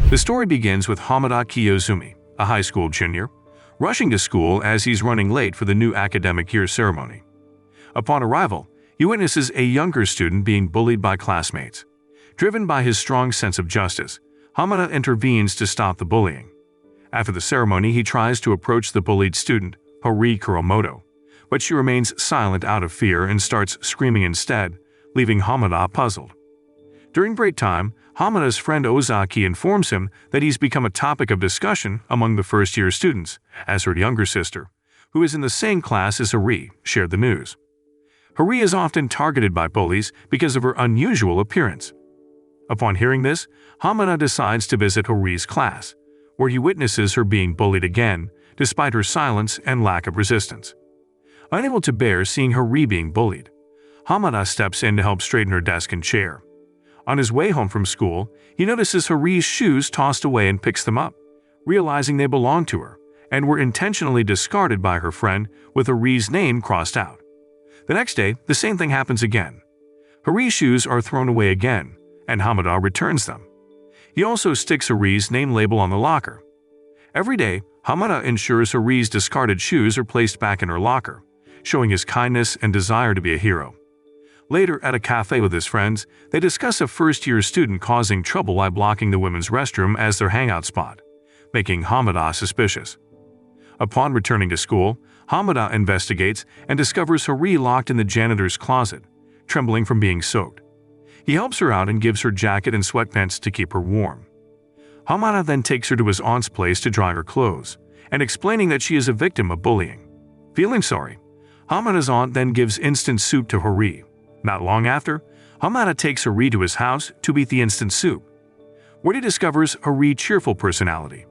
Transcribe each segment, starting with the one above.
The story begins with Hamada Kiyozumi, a high school junior, rushing to school as he's running late for the new academic year ceremony. Upon arrival, he witnesses a younger student being bullied by classmates. Driven by his strong sense of justice, Hamada intervenes to stop the bullying. After the ceremony, he tries to approach the bullied student, Hori Kuromoto, but she remains silent out of fear and starts screaming instead, leaving Hamada puzzled. During break time, Hamada's friend Ozaki informs him that he's become a topic of discussion among the first-year students, as her younger sister, who is in the same class as Hori, shared the news. Hori is often targeted by bullies because of her unusual appearance. Upon hearing this, Hamada decides to visit Hori's class, where he witnesses her being bullied again, despite her silence and lack of resistance. Unable to bear seeing Hori being bullied, Hamada steps in to help straighten her desk and chair. On his way home from school, he notices Hori's shoes tossed away and picks them up, realizing they belong to her and were intentionally discarded by her friend with Hori's name crossed out. The next day, the same thing happens again. Hori's shoes are thrown away again, and Hamada returns them. He also sticks Hori's name label on the locker. Every day, Hamada ensures Hori's discarded shoes are placed back in her locker, showing his kindness and desire to be a hero. Later, at a cafe with his friends, they discuss a first-year student causing trouble by blocking the women's restroom as their hangout spot, making Hamada suspicious. Upon returning to school, Hamada investigates and discovers Hori locked in the janitor's closet, trembling from being soaked. He helps her out and gives her jacket and sweatpants to keep her warm. Hamada then takes her to his aunt's place to dry her clothes, and explaining that she is a victim of bullying. Feeling sorry, Hamada's aunt then gives instant soup to Hori. Not long after, Hamada takes Hori to his house to eat the instant soup, where he discovers Hori's cheerful personality.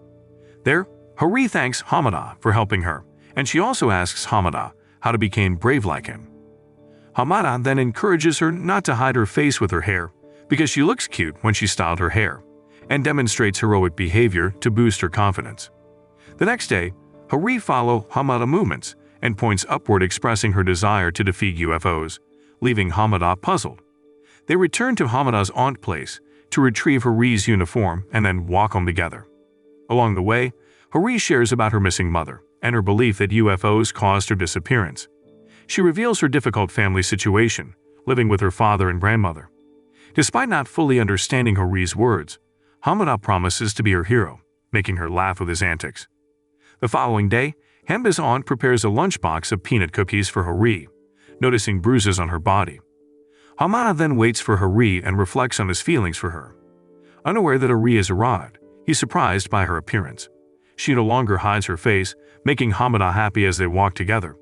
There, Hori thanks Hamada for helping her, and she also asks Hamada how to become brave like him. Hamada then encourages her not to hide her face with her hair because she looks cute when she styled her hair, and demonstrates heroic behavior to boost her confidence. The next day, Hori follows Hamada's movements and points upward, expressing her desire to defeat UFOs, leaving Hamada puzzled. They return to Hamada's aunt's place to retrieve Hori's uniform and then walk home together. Along the way, Hori shares about her missing mother and her belief that UFOs caused her disappearance. She reveals her difficult family situation, living with her father and grandmother. Despite not fully understanding Hori's words, Hamada promises to be her hero, making her laugh with his antics. The following day, Hamada's aunt prepares a lunchbox of peanut cookies for Hori, noticing bruises on her body. Hamada then waits for Hori and reflects on his feelings for her. Unaware that Hori has arrived, he's surprised by her appearance. She no longer hides her face, making Hamada happy as they walk together.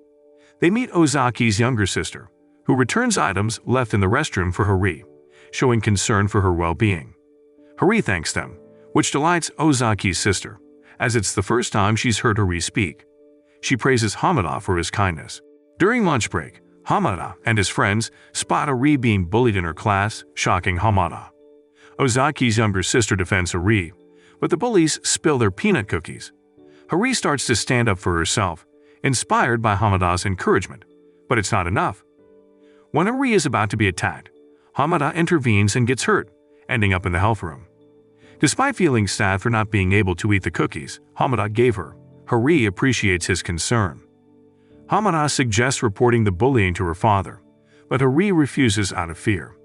They meet Ozaki's younger sister, who returns items left in the restroom for Hori, showing concern for her well-being. Hori thanks them, which delights Ozaki's sister, as it's the first time she's heard Hori speak. She praises Hamada for his kindness. During lunch break, Hamada and his friends spot Hori being bullied in her class, shocking Hamada. Ozaki's younger sister defends Hori, but the bullies spill their peanut cookies. Hori starts to stand up for herself, inspired by Hamada's encouragement, but it's not enough. When Hori is about to be attacked, Hamada intervenes and gets hurt, ending up in the health room. Despite feeling sad for not being able to eat the cookies Hamada gave her, Hori appreciates his concern. Hamada suggests reporting the bullying to her father, but Hori refuses out of fear.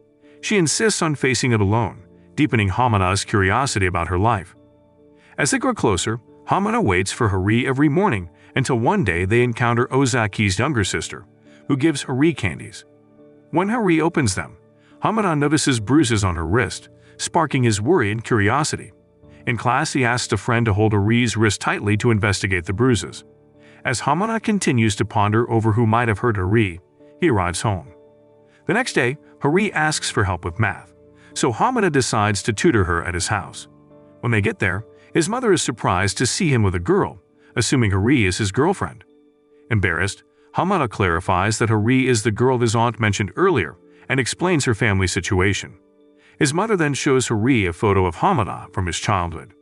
She insists on facing it alone, deepening Hamada's curiosity about her life. As they grow closer, Hamada waits for Hori every morning until one day they encounter Ozaki's younger sister, who gives Hori candies. When Hori opens them, Hamada notices bruises on her wrist, sparking his worry and curiosity. In class, he asks a friend to hold Hori's wrist tightly to investigate the bruises. As Hamada continues to ponder over who might have hurt Hori, he arrives home. The next day, Hori asks for help with math, so Hamada decides to tutor her at his house. When they get there, his mother is surprised to see him with a girl, assuming Hori is his girlfriend. Embarrassed, Hamada clarifies that Hori is the girl his aunt mentioned earlier and explains her family situation. His mother then shows Hori a photo of Hamada from his childhood.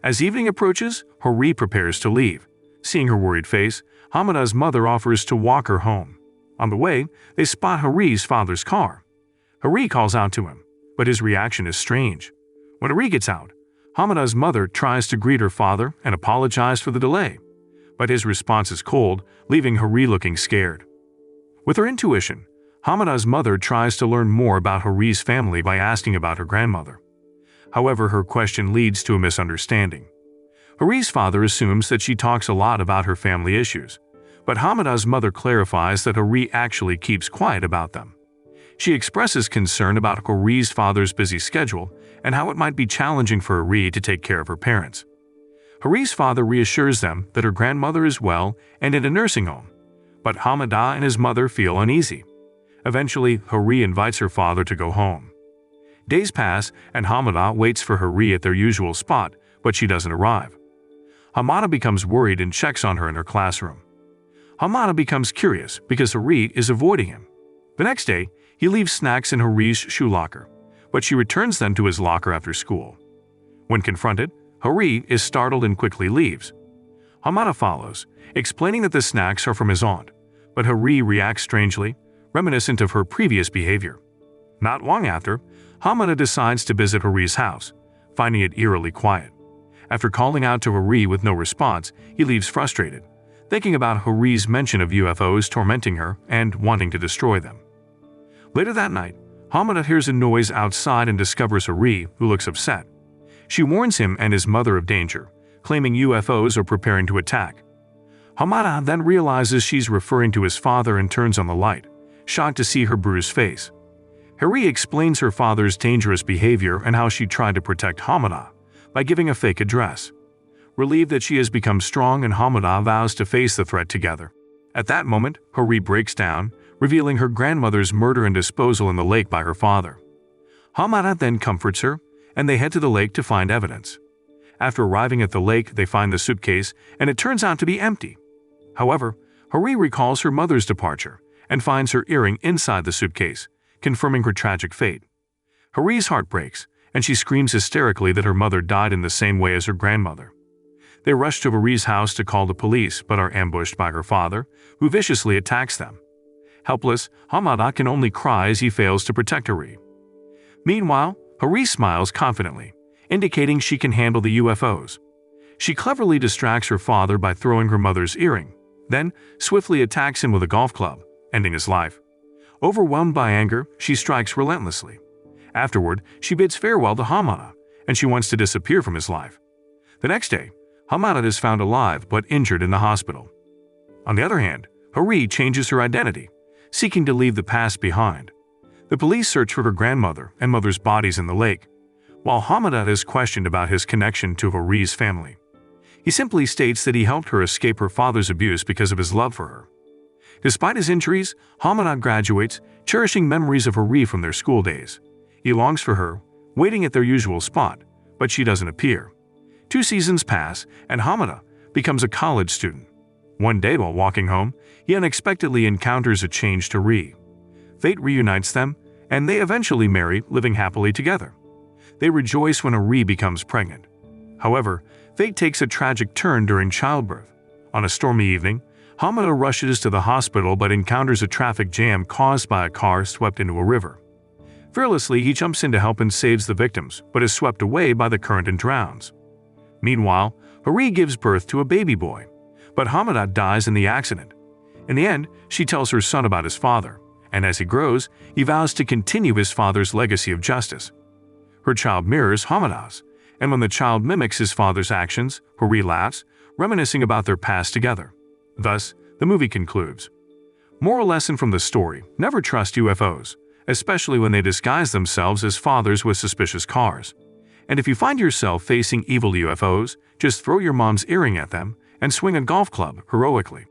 As evening approaches, Hori prepares to leave. Seeing her worried face, Hamada's mother offers to walk her home. On the way, they spot Hori's father's car. Hori calls out to him, but his reaction is strange. When Hori gets out, Hamada's mother tries to greet her father and apologize for the delay, but his response is cold, leaving Hari looking scared. With her intuition, Hamada's mother tries to learn more about Hari's family by asking about her grandmother. However, her question leads to a misunderstanding. Hari's father assumes that she talks a lot about her family issues, but Hamada's mother clarifies that Hari actually keeps quiet about them. She expresses concern about Hari's father's busy schedule and how it might be challenging for Hari to take care of her parents. Hari's father reassures them that her grandmother is well and in a nursing home, but Hamada and his mother feel uneasy. Eventually, Hari invites her father to go home. Days pass and Hamada waits for Hari at their usual spot, but she doesn't arrive. Hamada becomes worried and checks on her in her classroom. Hamada becomes curious because Hari is avoiding him. The next day, he leaves snacks in Hari's shoe locker, but she returns them to his locker after school. When confronted, Hari is startled and quickly leaves. Hamada follows, explaining that the snacks are from his aunt, but Hari reacts strangely, reminiscent of her previous behavior. Not long after, Hamada decides to visit Hari's house, finding it eerily quiet. After calling out to Hari with no response, he leaves frustrated, thinking about Hari's mention of UFOs tormenting her and wanting to destroy them. Later that night, Hamada hears a noise outside and discovers Hari, who looks upset. She warns him and his mother of danger, claiming UFOs are preparing to attack. Hamada then realizes she's referring to his father and turns on the light, shocked to see her bruised face. Hari explains her father's dangerous behavior and how she tried to protect Hamada by giving a fake address. Relieved that she has become strong, and Hamada vows to face the threat together. At that moment, Hari breaks down, revealing her grandmother's murder and disposal in the lake by her father. Hamada then comforts her, and they head to the lake to find evidence. After arriving at the lake, they find the suitcase, and it turns out to be empty. However, Hari recalls her mother's departure and finds her earring inside the suitcase, confirming her tragic fate. Hari's heart breaks, and she screams hysterically that her mother died in the same way as her grandmother. They rush to Hari's house to call the police, but are ambushed by her father, who viciously attacks them. Helpless, Hamada can only cry as he fails to protect Hari. Meanwhile, Hari smiles confidently, indicating she can handle the UFOs. She cleverly distracts her father by throwing her mother's earring, then swiftly attacks him with a golf club, ending his life. Overwhelmed by anger, she strikes relentlessly. Afterward, she bids farewell to Hamada, and she wants to disappear from his life. The next day, Hamada is found alive but injured in the hospital. On the other hand, Hari changes her identity, seeking to leave the past behind. The police search for her grandmother and mother's bodies in the lake, while Hamada is questioned about his connection to Hari's family. He simply states that he helped her escape her father's abuse because of his love for her. Despite his injuries, Hamada graduates, cherishing memories of Hari from their school days. He longs for her, waiting at their usual spot, but she doesn't appear. 2 seasons pass, and Hamada becomes a college student. One day while walking home, he unexpectedly encounters a changed Hari. Fate reunites them, and they eventually marry, living happily together. They rejoice when Hari becomes pregnant. However, fate takes a tragic turn during childbirth. On a stormy evening, Hamada rushes to the hospital but encounters a traffic jam caused by a car swept into a river. Fearlessly, he jumps in to help and saves the victims, but is swept away by the current and drowns. Meanwhile, Hari gives birth to a baby boy, but Hamada dies in the accident. In the end, she tells her son about his father, and as he grows, he vows to continue his father's legacy of justice. Her child mirrors Hamada's, and when the child mimics his father's actions, Hari laughs, reminiscing about their past together. Thus, the movie concludes. Moral lesson from the story: never trust UFOs, especially when they disguise themselves as fathers with suspicious cars. And if you find yourself facing evil UFOs, just throw your mom's earring at them and swing a golf club heroically.